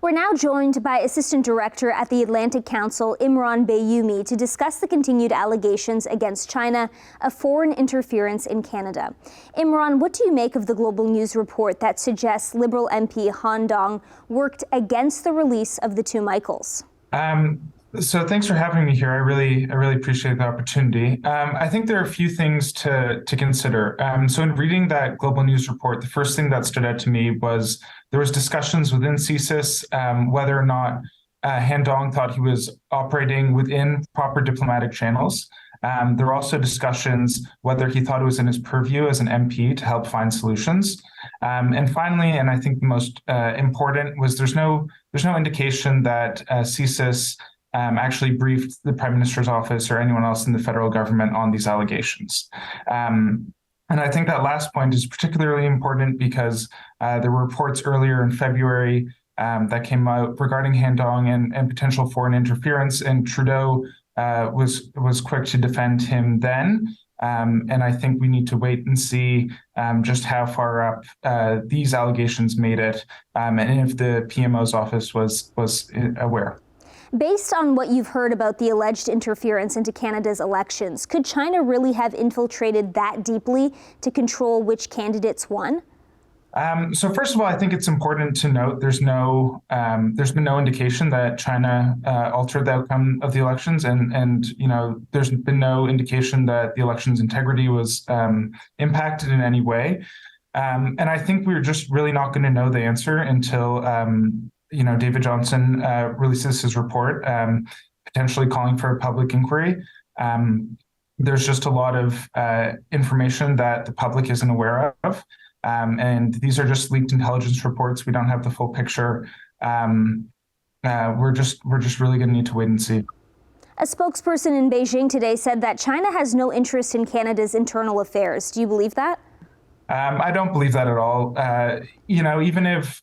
We're now joined by Assistant Director at the Atlantic Council, Imran Bayoumi, to discuss the continued allegations against China of foreign interference in Canada. Imran, what do you make of the Global News report that suggests Liberal MP Han Dong worked against the release of the two Michaels? So thanks for having me here. I really appreciate the opportunity. I think there are a few things to consider. So in reading that Global News report, the first thing that stood out to me was there was discussions within CSIS whether or not Han Dong thought he was operating within proper diplomatic channels. There were also discussions whether he thought it was in his purview as an MP to help find solutions. And finally, and I think the most important, was there's no indication that CSIS actually briefed the Prime Minister's office or anyone else in the federal government on these allegations. And I think that last point is particularly important because there were reports earlier in February that came out regarding Han Dong and potential foreign interference, and Trudeau was quick to defend him then. And I think we need to wait and see just how far up these allegations made it, and if the PMO's office was aware. Based on what you've heard about the alleged interference into Canada's elections, could China really have infiltrated that deeply to control which candidates won? So first of all, I think it's important to note there's been no indication that China altered the outcome of the elections, and there's been no indication that the election's integrity was impacted in any way. And I think we're just really not going to know the answer until David Johnson releases his report, potentially calling for a public inquiry. There's just a lot of information that the public isn't aware of. And these are just leaked intelligence reports. We don't have the full picture. We're just really going to need to wait and see. A spokesperson in Beijing today said that China has no interest in Canada's internal affairs. Do you believe that? I don't believe that at all. Even if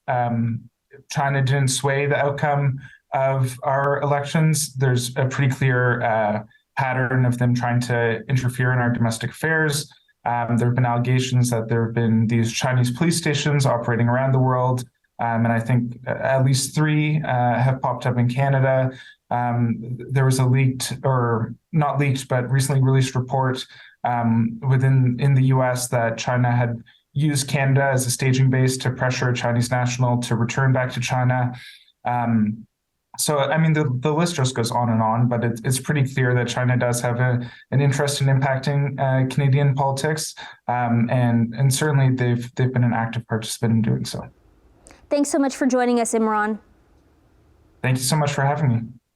China didn't sway the outcome of our elections, there's a pretty clear pattern of them trying to interfere in our domestic affairs. There have been allegations that there have been these Chinese police stations operating around the world, and I think at least 3 have popped up in Canada. There was a leaked, or not leaked, but recently released report in the US that China had used Canada as a staging base to pressure a Chinese national to return back to China. So, I mean, the list just goes on, but it's pretty clear that China does have an interest in impacting Canadian politics, and certainly they've been an active participant in doing so. Thanks so much for joining us, Imran. Thank you so much for having me.